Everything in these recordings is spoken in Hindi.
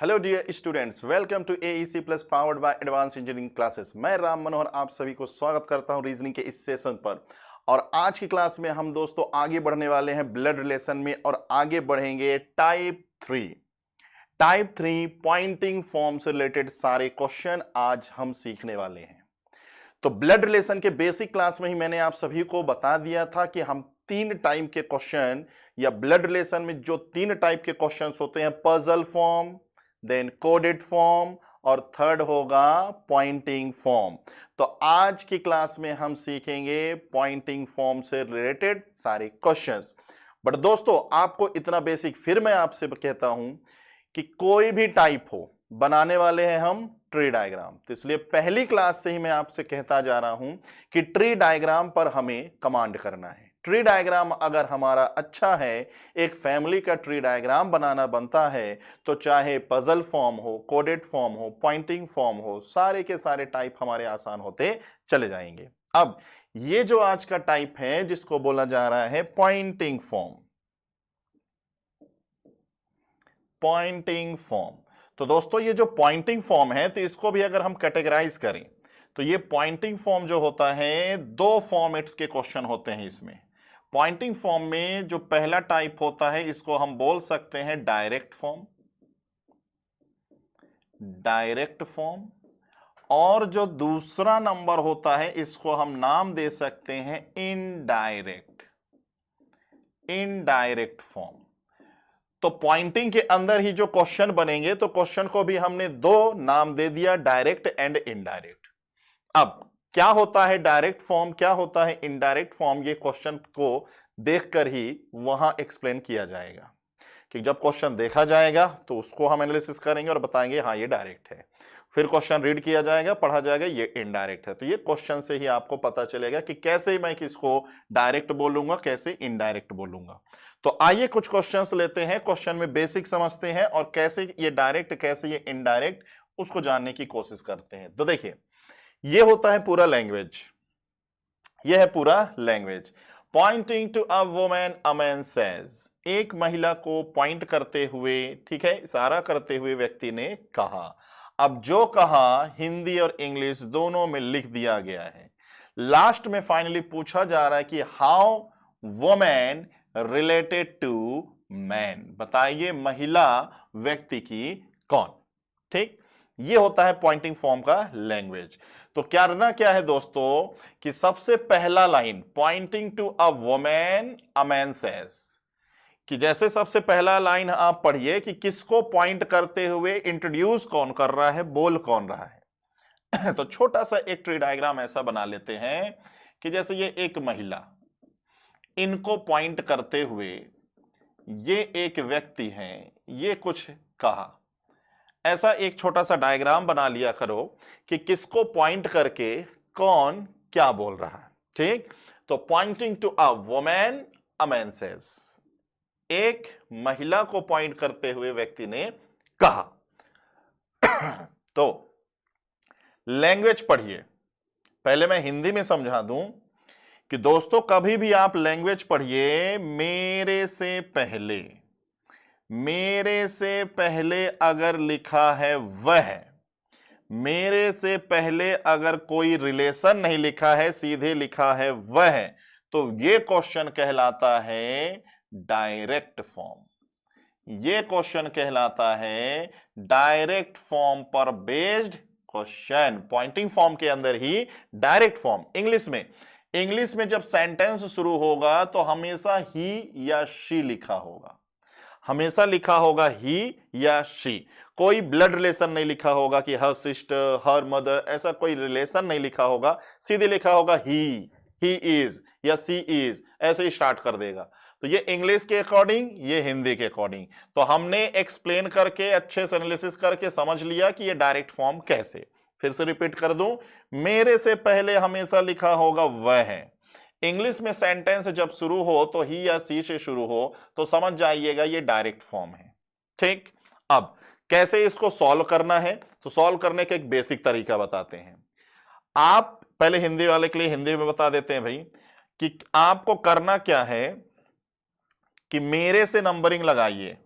Hello dear students, welcome to AEC plus powered by advance engineering classes. मैं राम मनोहर आप सभी को स्वागत करता हूं रीजनिंग के इस सेशन पर। और आज की क्लास में हम दोस्तों आगे बढ़ने वाले हैं ब्लड रिलेशन में और आगे बढ़ेंगे टाइप थ्री पॉइंटिंग फॉर्म से रिलेटेड सारे क्वेश्चन आज हम सीखने वाले हैं। तो ब्लड रिलेशन के बेसिक क्लास में ही मैंने आप सभी को बता दिया था कि हम तीन टाइप के क्वेश्चन या ब्लड रिलेशन में जो तीन टाइप के क्वेश्चंस होते हैं, puzzle form, then coded form और थर्ड होगा पॉइंटिंग फॉर्म। तो आज की क्लास में हम सीखेंगे पॉइंटिंग फॉर्म से रिलेटेड सारे क्वेश्चंस। बट दोस्तों आपको इतना बेसिक फिर मैं आपसे कहता हूं कि कोई भी टाइप हो, बनाने वाले हैं हम ट्री डायग्राम। तो इसलिए पहली क्लास से ही मैं आपसे कहता जा रहा हूं कि ट्री डायग्राम पर हमें कमांड करना है। ट्री डायग्राम अगर हमारा अच्छा है, एक फैमिली का ट्री डायग्राम बनाना बनता है, तो चाहे पजल फॉर्म हो, कोडेड फॉर्म हो, पॉइंटिंग फॉर्म हो, सारे के सारे टाइप हमारे आसान होते चले जाएंगे। अब ये जो आज का टाइप है जिसको बोला जा रहा है पॉइंटिंग फॉर्म, पॉइंटिंग फॉर्म। तो दोस्तों ये जो पॉइंटिंग फॉर्म है, तो इसको भी अगर हम कैटेगराइज करें तो ये पॉइंटिंग फॉर्म जो होता है, दो फॉर्मेट्स के क्वेश्चन होते हैं इसमें। पॉइंटिंग फॉर्म में जो पहला टाइप होता है इसको हम बोल सकते हैं डायरेक्ट फॉर्म, डायरेक्ट फॉर्म। और जो दूसरा नंबर होता है इसको हम नाम दे सकते हैं इनडायरेक्ट, इनडायरेक्ट फॉर्म। तो पॉइंटिंग के अंदर ही जो क्वेश्चन बनेंगे, तो क्वेश्चन को भी हमने दो नाम दे दिया, डायरेक्ट एंड इनडायरेक्ट। अब क्या होता है डायरेक्ट फॉर्म, क्या होता है इनडायरेक्ट फॉर्म, ये क्वेश्चन को देखकर ही वहां एक्सप्लेन किया जाएगा। कि जब क्वेश्चन देखा जाएगा तो उसको हम एनालिसिस करेंगे और बताएंगे हाँ ये डायरेक्ट है। फिर क्वेश्चन रीड किया जाएगा, पढ़ा जाएगा, ये इनडायरेक्ट है। तो ये क्वेश्चन से ही आपको पता चलेगा कि कैसे मैं किसको डायरेक्ट बोलूंगा, कैसे इनडायरेक्ट बोलूंगा। तो आइए कुछ क्वेश्चंस लेते हैं, क्वेश्चन में बेसिक समझते हैं और कैसे ये डायरेक्ट, कैसे ये इनडायरेक्ट, उसको जानने की कोशिश करते हैं। तो देखिए ये होता है पूरा लैंग्वेज, ये है पूरा language. Pointing to a woman, a man says, एक महिला को पॉइंट करते हुए, ठीक है, इशारा करते हुए व्यक्ति ने कहा। अब जो कहा हिंदी और इंग्लिश दोनों में लिख दिया गया है। लास्ट में फाइनली पूछा जा रहा है कि how women related to man, बताइए महिला व्यक्ति की कौन। ठीक, ये होता है पॉइंटिंग फॉर्म का लैंग्वेज। तो करना क्या है दोस्तों कि सबसे पहला line pointing to a women, a man says, कि जैसे सबसे पहला लाइन आप पढ़िए कि किसको पॉइंट करते हुए इंट्रोड्यूस कौन कर रहा है, बोल कौन रहा है। तो छोटा सा एक ट्री डायग्राम ऐसा बना लेते हैं कि जैसे ये एक महिला, इनको पॉइंट करते हुए ये एक व्यक्ति है, ये कुछ कहा। ऐसा एक छोटा सा डायग्राम बना लिया करो कि किसको पॉइंट करके कौन क्या बोल रहा है। ठीक, तो pointing to a woman, a man says, एक महिला को पॉइंट करते हुए व्यक्ति ने कहा। तो लैंग्वेज पढ़िए, पहले मैं हिंदी में समझा दूं कि दोस्तों कभी भी आप लैंग्वेज पढ़िए, मेरे से पहले, मेरे से पहले अगर लिखा है वह, मेरे से पहले अगर कोई रिलेशन नहीं लिखा है, सीधे लिखा है वह, तो ये क्वेश्चन कहलाता है डायरेक्ट फॉर्म। ये क्वेश्चन कहलाता है डायरेक्ट फॉर्म पर बेस्ड क्वेश्चन। पॉइंटिंग फॉर्म के अंदर ही डायरेक्ट फॉर्म। इंग्लिश में जब सेंटेंस शुरू होगा तो हमेशा ही या शी लिखा होगा, हमेशा लिखा होगा ही या शी। कोई ब्लड रिलेशन नहीं लिखा होगा कि हर सिस्टर, हर मदर, ऐसा कोई रिलेशन नहीं लिखा होगा, सीधे लिखा होगा ही इज या सी इज, ऐसे ही स्टार्ट कर देगा। तो ये इंग्लिश के अकॉर्डिंग, ये हिंदी के अकॉर्डिंग। तो हमने एक्सप्लेन करके, अच्छे से एनालिसिस करके समझ लिया कि ये डायरेक्ट फॉर्म कैसे। फिर से रिपीट कर दूं, मेरे से पहले हमेशा लिखा होगा वह है। इंग्लिश में सेंटेंस जब शुरू हो तो ही या सी से शुरू हो तो समझ जाइएगा ये डायरेक्ट फॉर्म है। ठीक, अब कैसे इसको सॉल्व करना है, तो सॉल्व करने का एक बेसिक तरीका बताते हैं। आप पहले हिंदी वाले के लिए हिंदी में बता देते हैं भाई कि आपको करना क्या है कि मेरे से नंबरिंग लगाइए,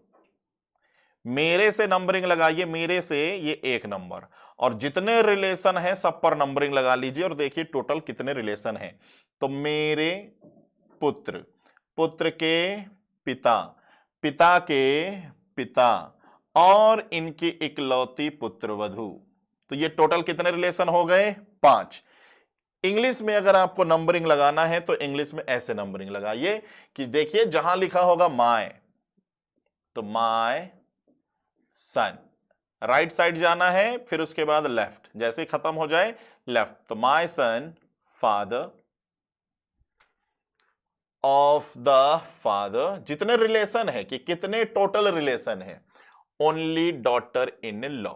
मेरे से नंबरिंग लगाइए, मेरे से ये एक नंबर, और जितने रिलेशन है सब पर नंबरिंग लगा लीजिए और देखिए टोटल कितने रिलेशन हैं। तो मेरे पुत्र, पुत्र के पिता, पिता के पिता और इनकी इकलौती पुत्रवधू, तो ये टोटल कितने रिलेशन हो गए? 5। इंग्लिश में अगर आपको नंबरिंग लगाना है तो इंग्लिश में ऐसे नंबरिंग लगाइए कि देखिए जहां लिखा होगा माय, तो माय सन, राइट साइड जाना है, फिर उसके बाद लेफ्ट, जैसे ही खत्म हो जाए लेफ्ट, तो my son father of the father, जितने रिलेशन है कि कितने टोटल रिलेशन है, ओनली डॉटर इन लॉ।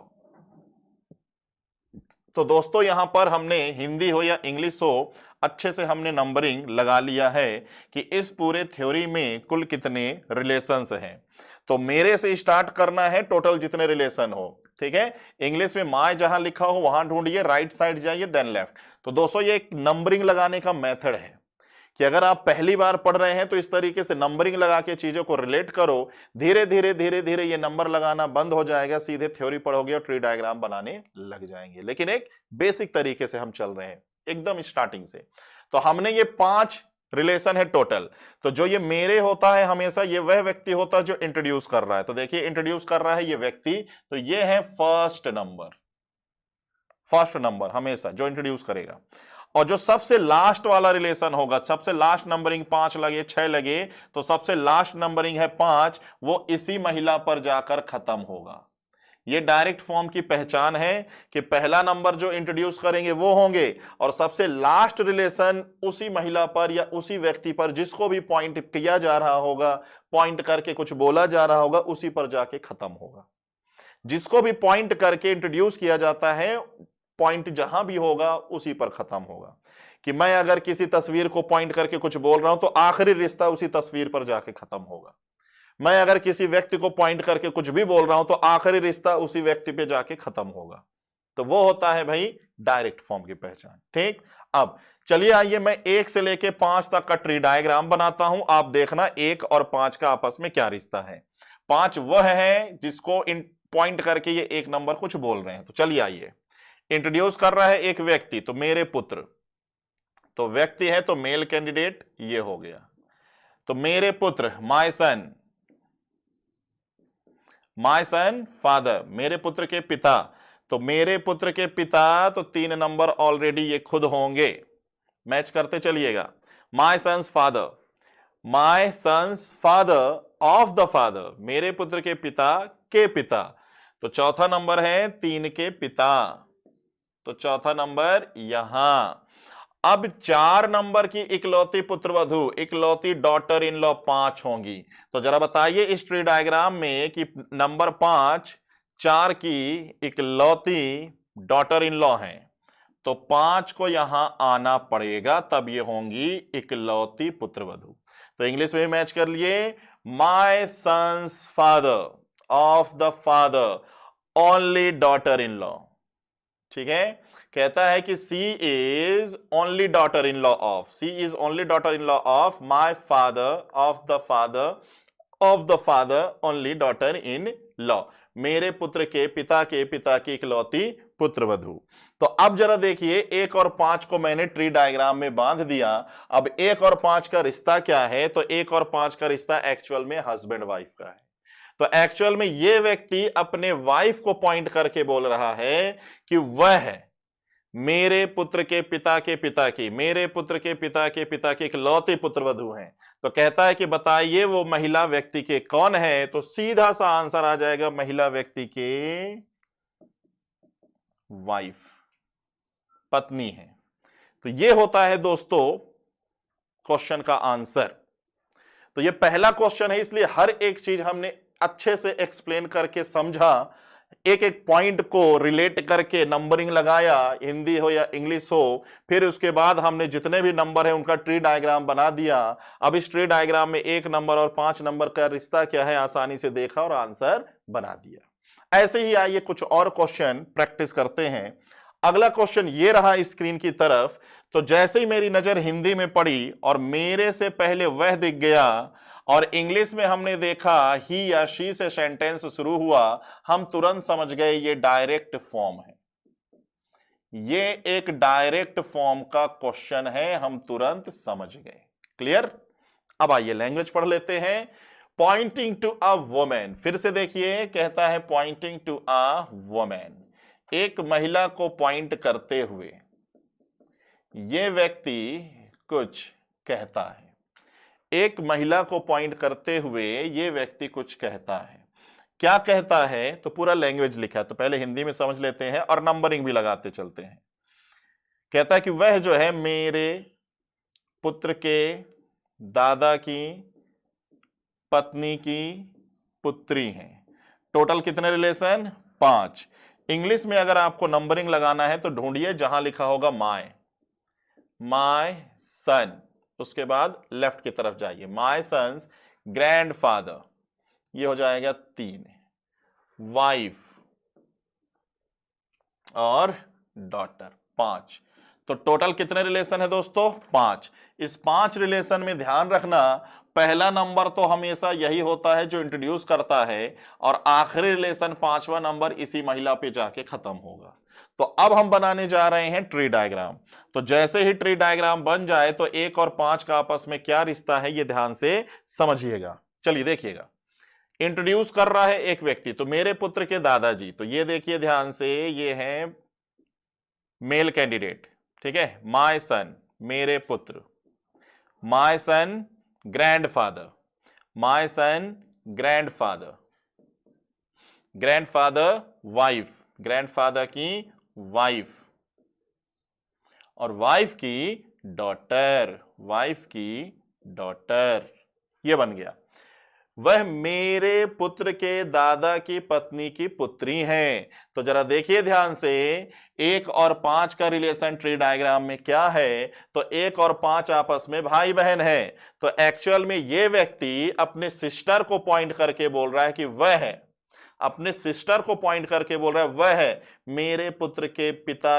तो दोस्तों यहां पर हमने हिंदी हो या इंग्लिश हो अच्छे से हमने नंबरिंग लगा लिया है कि इस पूरे थ्योरी में कुल कितने रिलेशंस हैं। तो मेरे से स्टार्ट करना है, टोटल जितने रिलेशन हो, ठीक है। इंग्लिश में माय जहां लिखा हो वहां ढूंढिए, राइट साइड जाइए, देन लेफ्ट। तो दोस्तों ये एक नंबरिंग लगाने का मेथड है कि अगर आप पहली बार पढ़ रहे हैं तो इस तरीके से नंबरिंग लगा के चीजों को रिलेट करो, धीरे धीरे धीरे धीरे ये नंबर लगाना बंद हो जाएगा, सीधे थ्योरी पढ़ोगे और ट्री डायग्राम बनाने लग जाएंगे। लेकिन एक बेसिक तरीके से हम चल रहे हैं एकदम स्टार्टिंग से। तो हमने ये 5 रिलेशन है टोटल। तो जो ये मेरे होता है हमेशा ये वह व्यक्ति होता है जो इंट्रोड्यूस कर रहा है। तो देखिए इंट्रोड्यूस कर रहा है ये व्यक्ति, तो ये है फर्स्ट नंबर, फर्स्ट नंबर हमेशा जो इंट्रोड्यूस करेगा। और जो सबसे लास्ट वाला रिलेशन होगा, सबसे लास्ट नंबरिंग 5 लगे 6 लगे, तो सबसे लास्ट नंबरिंग है 5, वो इसी महिला पर जाकर खत्म होगा। ये डायरेक्ट फॉर्म की पहचान है कि पहला नंबर जो इंट्रोड्यूस करेंगे वो होंगे और सबसे लास्ट रिलेशन उसी महिला पर या उसी व्यक्ति पर जिसको भी पॉइंट किया जा रहा होगा, पॉइंट करके कुछ बोला जा रहा होगा, उसी पर जाके खत्म होगा। जिसको भी पॉइंट करके इंट्रोड्यूस किया जाता है, पॉइंट जहां भी होगा उसी पर खत्म होगा। कि मैं अगर किसी तस्वीर को पॉइंट करके कुछ बोल रहा हूं तो आखिरी रिश्ता उसी तस्वीर पर जाके खत्म होगा। मैं अगर किसी व्यक्ति को पॉइंट करके कुछ भी बोल रहा हूं तो आखिरी रिश्ता उसी व्यक्ति पे जाके खत्म होगा। तो वो होता है भाई डायरेक्ट फॉर्म की पहचान। ठीक, अब चलिए आइए मैं 1 से लेके 5 तक का ट्री डायग्राम बनाता हूं। आप देखना 1 और 5 का आपस में क्या रिश्ता है। 5 वह है जिसको इन पॉइंट करके ये एक नंबर कुछ बोल रहे हैं। तो चलिए आइए, इंट्रोड्यूस कर रहा है एक व्यक्ति, तो मेरे पुत्र, तो व्यक्ति है तो मेल कैंडिडेट ये हो गया। तो मेरे पुत्र my son, my son father, मेरे पुत्र के पिता, तो मेरे पुत्र के पिता, तो 3 नंबर ऑलरेडी ये खुद होंगे, मैच करते चलिएगा। My son's father, my son's father of the father, मेरे पुत्र के पिता के पिता, तो चौथा नंबर है 3 के पिता, तो चौथा नंबर यहां। अब 4 नंबर की इकलौती पुत्रवधू, इकलौती डॉटर इन लॉ 5 होंगी। तो जरा बताइए इस ट्री डायग्राम में कि नंबर 5 4 की इकलौती डॉटर इन लॉ है, तो 5 को यहां आना पड़ेगा, तब ये होंगी इकलौती पुत्रवधू। तो इंग्लिश में मैच कर लिए, my son's father of the father only daughter in law. ठीक है, कहता है कि she is only daughter in law of, she is only daughter in law of my father of the father only daughter in law, मेरे पुत्र के पिता की इकलौती पुत्रवधू। तो अब जरा देखिए 1 और 5 को मैंने ट्री डायग्राम में बांध दिया। अब 1 और 5 का रिश्ता क्या है? तो 1 और 5 का रिश्ता एक्चुअल में हस्बैंड वाइफ का है। तो एक्चुअल में ये व्यक्ति अपने वाइफ को पॉइंट करके बोल रहा है कि वह मेरे पुत्र के पिता की, मेरे पुत्र के पिता की इकलौती पुत्रवधू हैं। तो कहता है कि बताइए वो महिला व्यक्ति के कौन है? तो सीधा सा आंसर आ जाएगा, महिला व्यक्ति के वाइफ, पत्नी है। तो ये होता है दोस्तों क्वेश्चन का आंसर। तो ये पहला क्वेश्चन है, इसलिए हर एक चीज हमने अच्छे से एक्सप्लेन करके समझा, एक एक पॉइंट को रिलेट करके नंबरिंग लगाया, हिंदी हो या इंग्लिश हो। फिर उसके बाद हमने जितने भी नंबर है उनका ट्री डायग्राम बना दिया। अब इस ट्री डायग्राम में 1 नंबर और 5 नंबर का रिश्ता क्या है आसानी से देखा और आंसर बना दिया। ऐसे ही आइए कुछ और क्वेश्चन प्रैक्टिस करते हैं। अगला क्वेश्चन ये रहा स्क्रीन की तरफ। तो जैसे ही मेरी नजर हिंदी में पड़ी और मेरे से पहले वह दिख गया और इंग्लिश में हमने देखा ही या शी से सेंटेंस शुरू हुआ, हम तुरंत समझ गए ये डायरेक्ट फॉर्म है, ये एक डायरेक्ट फॉर्म का क्वेश्चन है, हम तुरंत समझ गए। क्लियर? अब आइए लैंग्वेज पढ़ लेते हैं। पॉइंटिंग टू अ वुमेन, फिर से देखिए, कहता है पॉइंटिंग टू अ वुमेन, एक महिला को पॉइंट करते हुए ये व्यक्ति कुछ कहता है। एक महिला को पॉइंट करते हुए ये व्यक्ति कुछ कहता है। क्या कहता है? तो पूरा लैंग्वेज लिखा है, तो पहले हिंदी में समझ लेते हैं और नंबरिंग भी लगाते चलते हैं। कहता है कि वह जो है मेरे पुत्र के दादा की पत्नी की पुत्री है। टोटल कितने रिलेशन? 5। इंग्लिश में अगर आपको नंबरिंग लगाना है तो ढूंढिए जहां लिखा होगा माय सन, उसके बाद लेफ्ट की तरफ जाइए, माय सन्स ग्रैंडफादर, ये हो जाएगा 3, वाइफ और डॉटर 5। तो टोटल कितने रिलेशन है दोस्तों? 5। इस 5 रिलेशन में ध्यान रखना, पहला नंबर तो हमेशा यही होता है जो इंट्रोड्यूस करता है, और आखिरी रिलेशन 5वां नंबर इसी महिला पे जाके खत्म होगा। तो अब हम बनाने जा रहे हैं ट्री डायग्राम। तो जैसे ही ट्री डायग्राम बन जाए तो 1 और 5 का आपस में क्या रिश्ता है ये ध्यान से समझिएगा। चलिए देखिएगा, इंट्रोड्यूस कर रहा है एक व्यक्ति, तो मेरे पुत्र के दादाजी, तो ये देखिए ध्यान से, ये है मेल कैंडिडेट, ठीक है, माय सन मेरे पुत्र, my son grandfather, my son grandfather, grandfather wife, grandfather की वाइफ, और वाइफ की डॉटर, वाइफ की डॉटर, ये बन गया। वह मेरे पुत्र के दादा की पत्नी की पुत्री हैं। तो जरा देखिए ध्यान से, 1 और 5 का रिलेशन ट्री डायग्राम में क्या है? तो 1 और 5 आपस में भाई बहन है। तो एक्चुअल में ये व्यक्ति अपने सिस्टर को पॉइंट करके बोल रहा है कि वह है, अपने सिस्टर को पॉइंट करके बोल रहा है वह है मेरे पुत्र के पिता,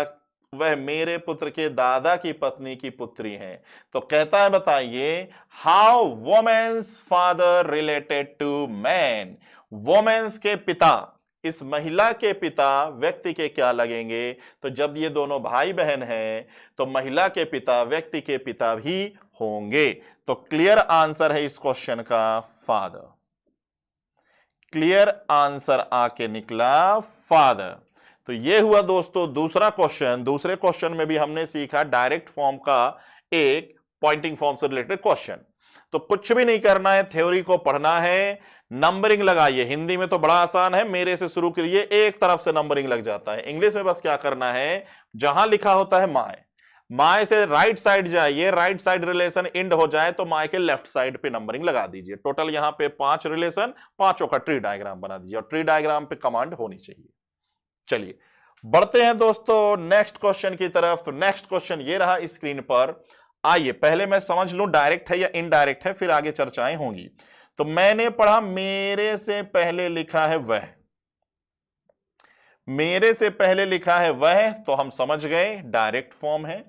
वह मेरे पुत्र के दादा की पत्नी की पुत्री है। तो कहता है बताइए, how women's father related to man, women's के पिता, इस महिला के पिता व्यक्ति के क्या लगेंगे? तो जब ये दोनों भाई बहन हैं तो महिला के पिता व्यक्ति के पिता भी होंगे। तो क्लियर आंसर है इस क्वेश्चन का फादर। क्लियर आंसर आके निकला फादर। तो ये हुआ दोस्तों दूसरा क्वेश्चन। दूसरे क्वेश्चन में भी हमने सीखा डायरेक्ट फॉर्म का एक पॉइंटिंग फॉर्म से रिलेटेड क्वेश्चन। तो कुछ भी नहीं करना है, थ्योरी को पढ़ना है, नंबरिंग लगाइए। हिंदी में तो बड़ा आसान है, मेरे से शुरू करिए, एक तरफ से नंबरिंग लग जाता है। इंग्लिश में बस क्या करना है, जहां लिखा होता है माय, माय से राइट साइड जाइए, राइट साइड रिलेशन एंड हो जाए तो माय के लेफ्ट साइड पे नंबरिंग लगा दीजिए। टोटल यहां पे 5 रिलेशन, 5 का ट्री डायग्राम बना दीजिए, और ट्री डायग्राम पे कमांड होनी चाहिए। चलिए बढ़ते हैं दोस्तों नेक्स्ट क्वेश्चन की तरफ। तो नेक्स्ट क्वेश्चन ये रहा स्क्रीन पर। आइए पहले मैं समझ लूं डायरेक्ट है या इनडायरेक्ट है, फिर आगे चर्चाएं होंगी। तो मैंने पढ़ा मेरे से पहले लिखा है वह, मेरे से पहले लिखा है वह, तो हम समझ गए डायरेक्ट फॉर्म है।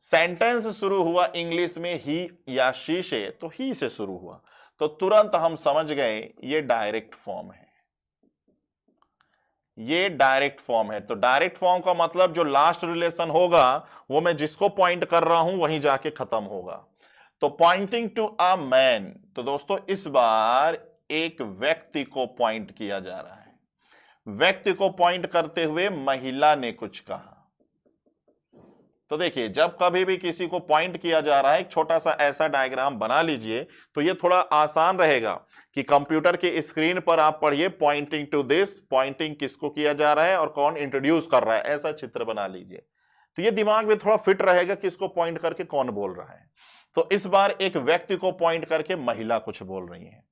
सेंटेंस शुरू हुआ इंग्लिश में ही या शी से, तो ही से शुरू हुआ, तो तुरंत हम समझ गए ये डायरेक्ट फॉर्म है, ये डायरेक्ट फॉर्म है। तो डायरेक्ट फॉर्म का मतलब जो लास्ट रिलेशन होगा वो मैं जिसको पॉइंट कर रहा हूं वहीं जाके खत्म होगा। तो पॉइंटिंग टू अ मैन, तो दोस्तों इस बार एक व्यक्ति को पॉइंट किया जा रहा है। व्यक्ति को पॉइंट करते हुए महिला ने कुछ कहा। तो देखिए जब कभी भी किसी को पॉइंट किया जा रहा है, एक छोटा सा ऐसा डायग्राम बना लीजिए, तो ये थोड़ा आसान रहेगा कि कंप्यूटर के स्क्रीन पर आप पढ़िए पॉइंटिंग टू दिस, पॉइंटिंग किसको किया जा रहा है और कौन इंट्रोड्यूस कर रहा है, ऐसा चित्र बना लीजिए। तो ये दिमाग में थोड़ा फिट रहेगा किसको पॉइंट करके कौन बोल रहा है। तो इस बार एक व्यक्ति को पॉइंट करके महिला कुछ बोल रही है।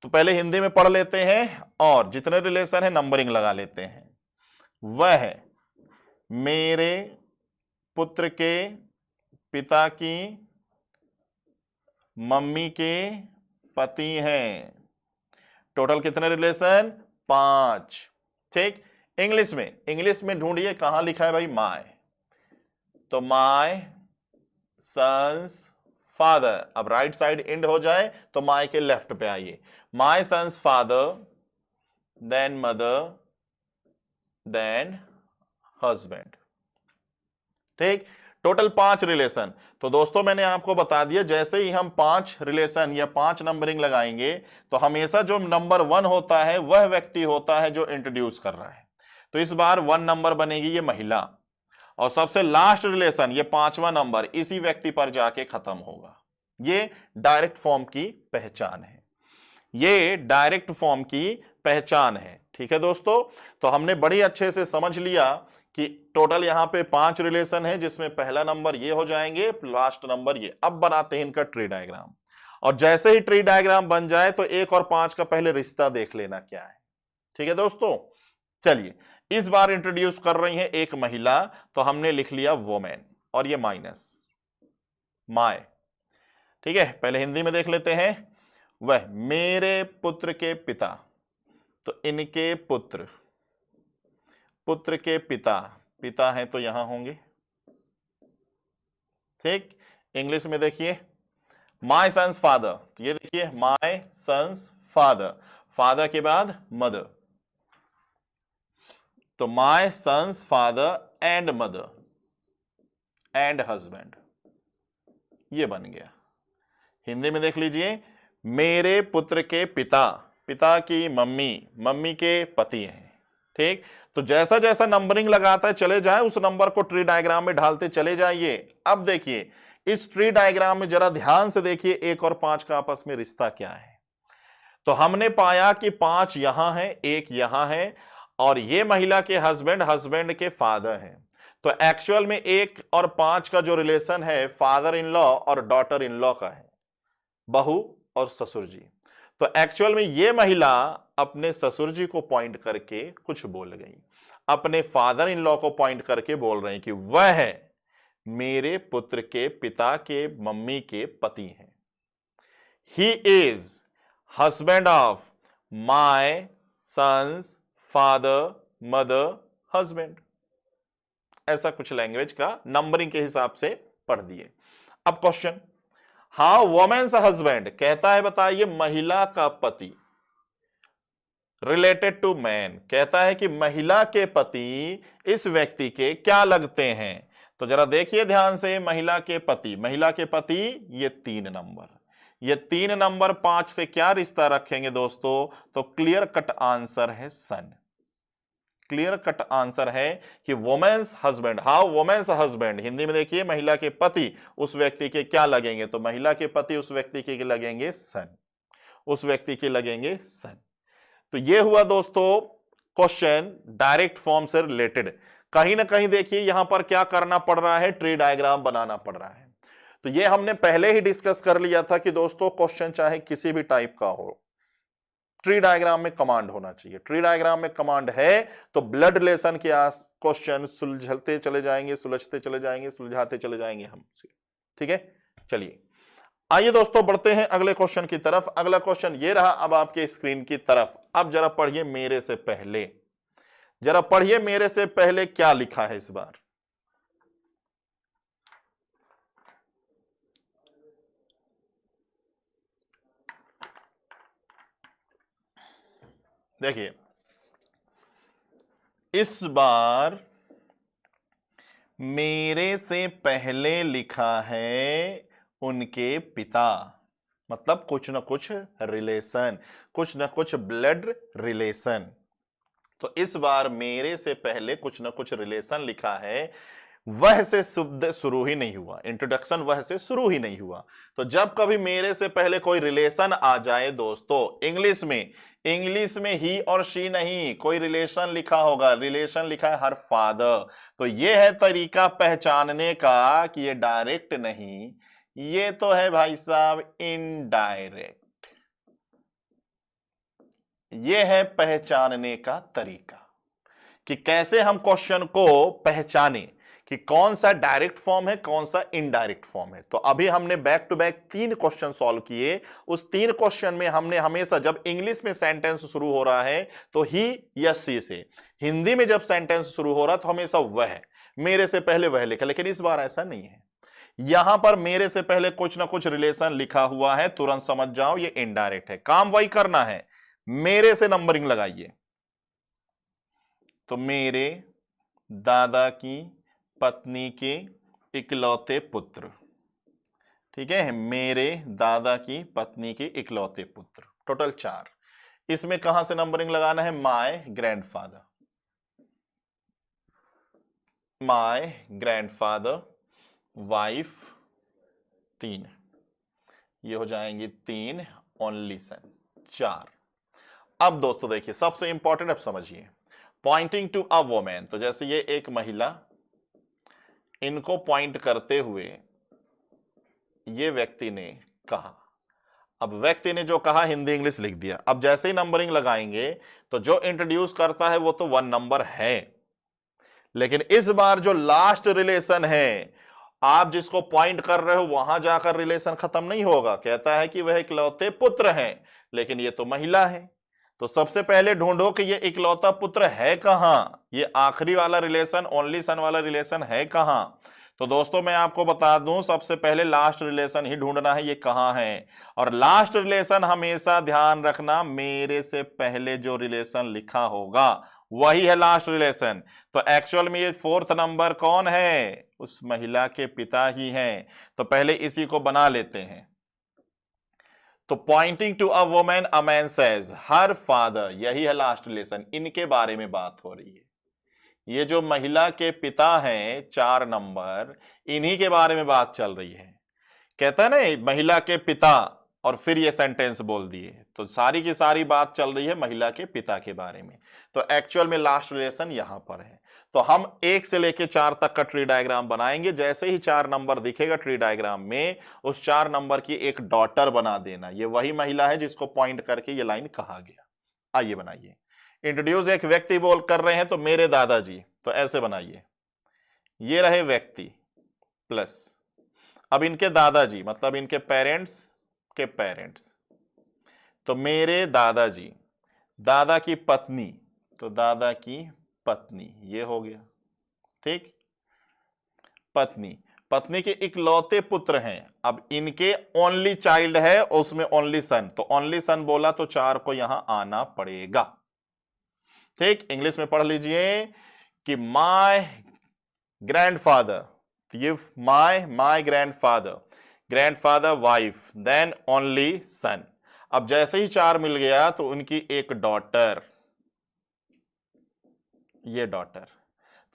तो पहले हिंदी में पढ़ लेते हैं और जितने रिलेशन है नंबरिंग लगा लेते हैं। वह मेरे पुत्र के पिता की मम्मी के पति हैं। टोटल कितने रिलेशन? 5। ठीक। इंग्लिश में ढूंढिए कहां लिखा है भाई माय, तो माय सन्स फादर। अब राइट साइड इंड हो जाए तो माय के लेफ्ट पे आइए, my son's father, then mother, then husband. ठीक, टोटल 5 रिलेशन। तो दोस्तों मैंने आपको बता दिया, जैसे ही हम 5 रिलेशन या 5 नंबरिंग लगाएंगे तो हमेशा जो नंबर 1 होता है वह व्यक्ति होता है जो इंट्रोड्यूस कर रहा है। तो इस बार 1 नंबर बनेगी ये महिला, और सबसे लास्ट रिलेशन ये 5वां नंबर इसी व्यक्ति पर जाके खत्म होगा। ये डायरेक्ट फॉर्म की पहचान है, ये डायरेक्ट फॉर्म की पहचान है। ठीक है दोस्तों, तो हमने बड़ी अच्छे से समझ लिया कि टोटल यहां पे 5 रिलेशन है, जिसमें पहला नंबर ये हो जाएंगे, लास्ट नंबर ये। अब बनाते हैं इनका ट्री डायग्राम, और जैसे ही ट्री डायग्राम बन जाए तो 1 और 5 का पहले रिश्ता देख लेना क्या है। ठीक है दोस्तों, चलिए इस बार इंट्रोड्यूस कर रही है एक महिला, तो हमने लिख लिया वोमेन, और ये माइनस माय। ठीक है, पहले हिंदी में देख लेते हैं। वह मेरे पुत्र के पिता, तो इनके पुत्र, पुत्र के पिता, पिता हैं तो यहां होंगे। ठीक, इंग्लिश में देखिए माय सन्स फादर, तो ये देखिए माय सन्स फादर, फादर के बाद मदर, तो my son's father and mother and husband, ये बन गया। हिंदी में देख लीजिए मेरे पुत्र के पिता, पिता की मम्मी, मम्मी के पति हैं। ठीक, तो जैसा जैसा नंबरिंग लगाता चले जाए उस नंबर को ट्री डायग्राम में ढालते चले जाइए। अब देखिए इस ट्री डायग्राम में जरा ध्यान से देखिए 1 और 5 का आपस में रिश्ता क्या है। तो हमने पाया कि 5 यहां है, 1 यहां है, और ये महिला के हस्बैंड, हस्बैंड के फादर हैं। तो एक्चुअल में 1 और 5 का जो रिलेशन है फादर इन लॉ और डॉटर इन लॉ का है, बहू और ससुर जी। तो एक्चुअल में ये महिला अपने ससुर जी को पॉइंट करके कुछ बोल गई, अपने फादर इन लॉ को पॉइंट करके बोल रहे हैं कि वह है मेरे पुत्र के पिता के मम्मी के पति हैं। He is husband of my son's father mother husband. ऐसा कुछ लैंग्वेज का नंबरिंग के हिसाब से पढ़ दिए। अब क्वेश्चन, हाउ वोमेन्स हस्बैंड, कहता है बताइए महिला का पति रिलेटेड टू मैन, कहता है कि महिला के पति इस व्यक्ति के क्या लगते हैं। तो जरा देखिए ध्यान से, महिला के पति, महिला के पति ये 3 नंबर, ये 3 नंबर 5 से क्या रिश्ता रखेंगे दोस्तों, तो क्लियर कट आंसर है सन। क्लियर कट आंसर है कि women's husband, how women's husband, Hindi में देखिए महिला के पति उस व्यक्ति के क्या लगेंगे, तो महिला के पति उस व्यक्ति के लगेंगे सन, उस व्यक्ति के लगेंगे सन। तो ये हुआ दोस्तों क्वेश्चन डायरेक्ट फॉर्म से रिलेटेड। कहीं ना कहीं देखिए यहां पर क्या करना पड़ रहा है, ट्री डायग्राम बनाना पड़ रहा है। तो ये हमने पहले ही डिस्कस कर लिया था कि दोस्तों क्वेश्चन चाहे किसी भी टाइप का हो, ट्री डायग्राम में कमांड होना चाहिए। ट्री डायग्राम में कमांड है तो ब्लड रिलेशन के क्वेश्चन सुलझते चले जाएंगे, सुलझते चले जाएंगे, सुलझाते चले जाएंगे हम। ठीक है, चलिए आइए दोस्तों बढ़ते हैं अगले क्वेश्चन की तरफ। अगला क्वेश्चन ये रहा अब आपके स्क्रीन की तरफ। अब जरा पढ़िए मेरे से पहले, जरा पढ़िए मेरे से पहले क्या लिखा है इस बार। देखिए इस बार मेरे से पहले लिखा है उनके पिता, मतलब कुछ ना कुछ रिलेशन, कुछ ना कुछ ब्लड रिलेशन। तो इस बार मेरे से पहले कुछ ना कुछ रिलेशन लिखा है, वह से शब्द शुरू ही नहीं हुआ, इंट्रोडक्शन वह से शुरू ही नहीं हुआ। तो जब कभी मेरे से पहले कोई रिलेशन आ जाए दोस्तों, इंग्लिश में ही और शी नहीं, कोई रिलेशन लिखा होगा, रिलेशन लिखा है हर फादर, तो यह है तरीका पहचानने का कि ये डायरेक्ट नहीं, ये तो है भाई साहब इनडायरेक्ट। ये है पहचानने का तरीका कि कैसे हम क्वेश्चन को पहचाने कि कौन सा डायरेक्ट फॉर्म है, कौन सा इनडायरेक्ट फॉर्म है। तो अभी हमने back to back 3 question solve किए। उस 3 क्वेश्चन में हमने हमेशा जब इंग्लिश में सेंटेंस शुरू हो रहा है तो ही या सी से, हिंदी में जब सेंटेंस शुरू हो रहा है तो हमेशा वह, मेरे से पहले वह लिखा, लेकिन इस बार ऐसा नहीं है। यहां पर मेरे से पहले कुछ ना कुछ रिलेशन लिखा हुआ है, तुरंत समझ जाओ ये इनडायरेक्ट है। काम वही करना है, मेरे से नंबरिंग लगाइए। तो मेरे दादा की पत्नी के इकलौते पुत्र, ठीक है, मेरे दादा की पत्नी के इकलौते पुत्र, टोटल 4। इसमें कहां से नंबरिंग लगाना है? My grandfather, my grandfather wife 3, ये हो जाएंगे 3, ओनली सन 4। अब दोस्तों देखिए सबसे इंपॉर्टेंट, अब समझिए, पॉइंटिंग टू अ वुमेन, तो जैसे ये एक महिला, इनको पॉइंट करते हुए ये व्यक्ति ने कहा। अब व्यक्ति ने जो कहा हिंदी इंग्लिश लिख दिया। अब जैसे ही नंबरिंग लगाएंगे तो जो इंट्रोड्यूस करता है वो तो 1 नंबर है, लेकिन इस बार जो लास्ट रिलेशन है, आप जिसको पॉइंट कर रहे हो वहां जाकर रिलेशन खत्म नहीं होगा। कहता है कि वह इकलौते पुत्र हैं, लेकिन ये तो महिला है। तो सबसे पहले ढूंढो कि ये इकलौता पुत्र है कहां, ये आखिरी वाला रिलेशन, ओनली सन वाला रिलेशन है कहां। तो दोस्तों मैं आपको बता दूं, सबसे पहले लास्ट रिलेशन ही ढूंढना है, ये कहां है। और लास्ट रिलेशन हमेशा ध्यान रखना, मेरे से पहले जो रिलेशन लिखा होगा वही है लास्ट रिलेशन। तो एक्चुअल में ये 4th नंबर कौन है? उस महिला के पिता ही हैं। तो पहले इसी को बना लेते हैं। तो pointing to a woman, a man says her father, यही है लास्ट रिलेशन, इनके बारे में बात हो रही है। ये जो महिला के पिता हैं 4 नंबर, इन्हीं के बारे में बात चल रही है। कहता है ना महिला के पिता, और फिर ये सेंटेंस बोल दिए, तो सारी की सारी बात चल रही है महिला के पिता के बारे में। तो एक्चुअल में लास्ट रिलेशन यहां पर है। तो हम 1 से लेके 4 तक का ट्री डायग्राम बनाएंगे। जैसे ही 4 नंबर दिखेगा ट्री डायग्राम में, उस 4 नंबर की एक डॉटर बना देना। ये वही महिला है जिसको पॉइंट करके ये लाइन कहा गया। आइए बनाइए। इंट्रोड्यूस एक व्यक्ति बोल कर रहे हैं, तो मेरे दादाजी, तो ऐसे बनाइए, ये रहे व्यक्ति प्लस, अब इनके दादाजी मतलब इनके पेरेंट्स के पेरेंट्स, तो मेरे दादाजी, दादा की पत्नी, तो दादा की पत्नी, ये हो गया ठीक। पत्नी, पत्नी के इकलौते पुत्र हैं। अब इनके ओनली चाइल्ड है, उसमें ओनली सन, तो ओनली सन बोला तो 4 को यहां आना पड़ेगा। ठीक, इंग्लिश में पढ़ लीजिए कि माय ग्रैंडफादर, ये my grandfather wife, then only son. अब जैसे ही 4 मिल गया तो उनकी एक डॉटर, ये डॉटर।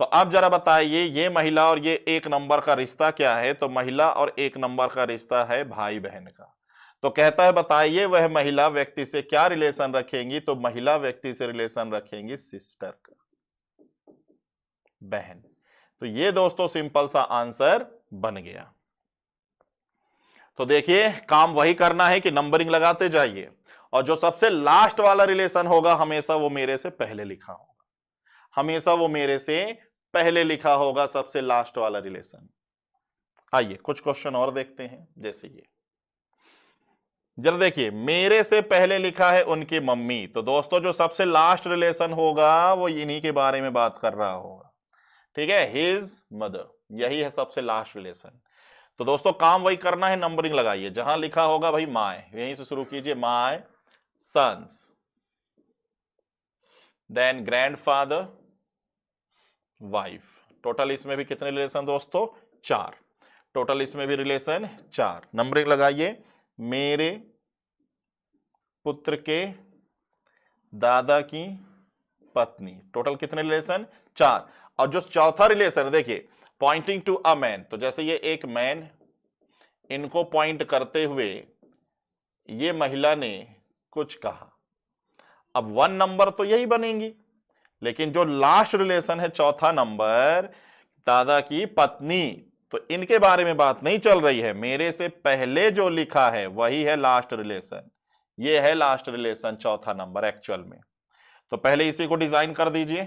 तो अब जरा बताइए ये महिला और ये 1 नंबर का रिश्ता क्या है? तो महिला और 1 नंबर का रिश्ता है भाई बहन का। तो कहता है बताइए वह महिला व्यक्ति से क्या रिलेशन रखेंगी? तो महिला व्यक्ति से रिलेशन रखेंगी सिस्टर का, बहन। तो ये दोस्तों सिंपल सा आंसर बन गया। तो देखिए काम वही करना है कि नंबरिंग लगाते जाइए, और जो सबसे लास्ट वाला रिलेशन होगा हमेशा वो मेरे से पहले लिखा होगा, हमेशा वो मेरे से पहले लिखा होगा, सबसे लास्ट वाला रिलेशन। आइए कुछ क्वेश्चन और देखते हैं। जैसे ये जरा देखिए, मेरे से पहले लिखा है उनकी मम्मी, तो दोस्तों जो सबसे लास्ट रिलेशन होगा वो इन्हीं के बारे में बात कर रहा होगा, ठीक है, हिज मदर, यही है सबसे लास्ट रिलेशन। तो दोस्तों काम वही करना है, नंबरिंग लगाइए, जहां लिखा होगा भाई माय, यहीं से शुरू कीजिए, my sons, then grandfather wife. Total इसमें भी कितने रिलेशन दोस्तों? 4। टोटल इसमें भी रिलेशन 4। नंबरिंग लगाइए, मेरे पुत्र के दादा की पत्नी, टोटल कितने रिलेशन? 4। और जो चौथा रिलेशन देखिए, पॉइंटिंग टू अ मैन, तो जैसे ये एक मैन, इनको पॉइंट करते हुए ये महिला ने कुछ कहा। अब 1 नंबर तो यही बनेंगी, लेकिन जो लास्ट रिलेशन है चौथा नंबर, दादा की पत्नी, तो इनके बारे में बात नहीं चल रही है। मेरे से पहले जो लिखा है वही है लास्ट रिलेशन, ये है लास्ट रिलेशन चौथा नंबर एक्चुअल में। तो पहले इसी को डिजाइन कर दीजिए।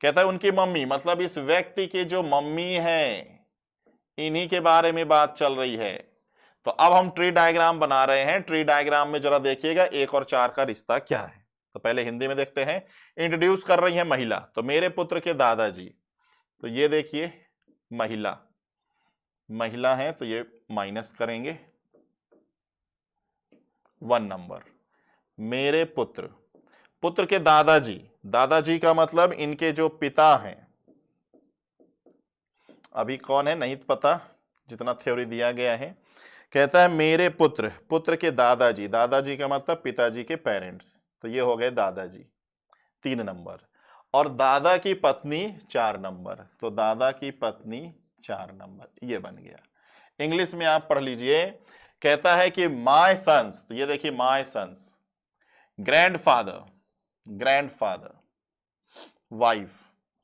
कहता है उनकी मम्मी, मतलब इस व्यक्ति की जो मम्मी है इन्हीं के बारे में बात चल रही है। तो अब हम ट्री डायग्राम बना रहे हैं। ट्री डायग्राम में जरा देखिएगा 1 और 4 का रिश्ता क्या है। तो पहले हिंदी में देखते हैं। इंट्रोड्यूस कर रही है महिला, तो मेरे पुत्र के दादाजी, तो ये देखिए महिला, महिला है तो ये माइनस करेंगे 1 नंबर। मेरे पुत्र, पुत्र के दादाजी, दादाजी का मतलब इनके जो पिता हैं, अभी कौन है नहीं पता, जितना थ्योरी दिया गया है। कहता है मेरे पुत्र, पुत्र के दादाजी, दादाजी का मतलब पिताजी के पेरेंट्स, तो ये हो गए दादाजी 3 नंबर। और दादा की पत्नी 4 नंबर, तो दादा की पत्नी 4 नंबर, ये बन गया। इंग्लिश में आप पढ़ लीजिए, कहता है कि माय सन्स, तो ये देखिए my sons, grandfather, grandfather, wife,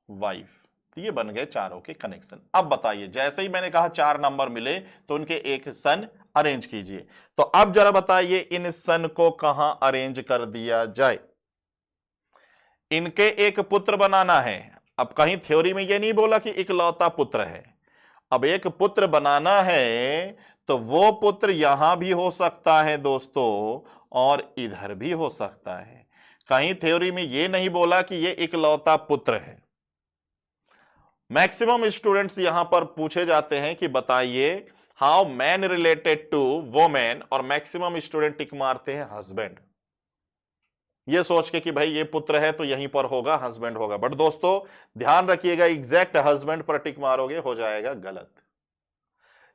wife, तो ये बन गए चारों के कनेक्शन। अब बताइए, जैसे ही मैंने कहा 4 नंबर मिले तो उनके एक सन अरेंज कीजिए। तो अब जरा बताइए इन सन को कहां अरेंज कर दिया जाए। इनके एक पुत्र बनाना है। अब कहीं थ्योरी में ये नहीं बोला कि इकलौता पुत्र है। अब एक पुत्र बनाना है तो वो पुत्र यहां भी हो सकता है दोस्तों, और इधर भी हो सकता है। कहीं थ्योरी में ये नहीं बोला कि ये इकलौता पुत्र है। मैक्सिमम स्टूडेंट्स यहां पर पूछे जाते हैं कि बताइए how man related to women, और मैक्सिमम स्टूडेंट टिक मारते हैं हस्बैंड, ये सोच के कि भाई ये पुत्र है तो यहीं पर होगा, हस्बैंड होगा। बट दोस्तों ध्यान रखिएगा, एग्जैक्ट हस्बैंड पर टिक मारोगे हो जाएगा गलत।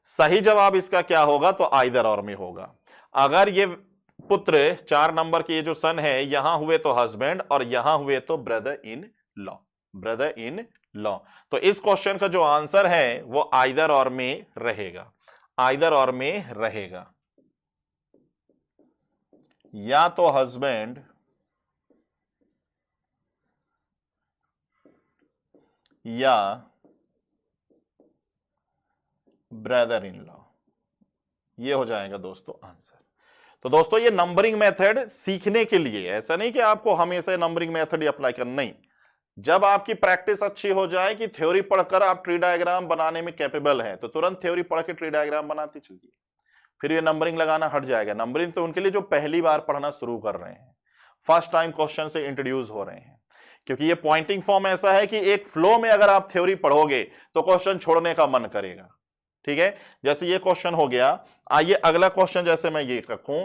सही जवाब इसका क्या होगा, तो आइदर और में होगा। अगर ये पुत्र 4 नंबर के ये जो सन है यहां हुए तो हस्बैंड, और यहां हुए तो brother in law, brother in law. तो इस क्वेश्चन का जो आंसर है वो आइदर और में रहेगा, आइदर और में रहेगा। या तो हस्बैंड या ब्रदर इन लॉ, ये हो जाएगा दोस्तों आंसर। तो दोस्तों ये नंबरिंग मेथड सीखने के लिए, ऐसा नहीं कि आपको हमेशा नंबरिंग मेथड ही अप्लाई करना, नहीं। जब आपकी प्रैक्टिस अच्छी हो जाए कि थ्योरी पढ़कर आप ट्री डायग्राम बनाने में कैपेबल हैं, तो तुरंत थ्योरी पढ़ के ट्री डायग्राम बनाते चलिए, फिर ये नंबरिंग लगाना हट जाएगा। नंबरिंग तो उनके लिए जो पहली बार पढ़ना शुरू कर रहे हैं, फर्स्ट टाइम क्वेश्चन से इंट्रोड्यूस हो रहे हैं, क्योंकि ये पॉइंटिंग फॉर्म ऐसा है कि एक फ्लो में अगर आप थ्योरी पढ़ोगे तो क्वेश्चन छोड़ने का मन करेगा। ठीक है, जैसे ये क्वेश्चन हो गया, आइए अगला क्वेश्चन जैसे मैं ये रखूं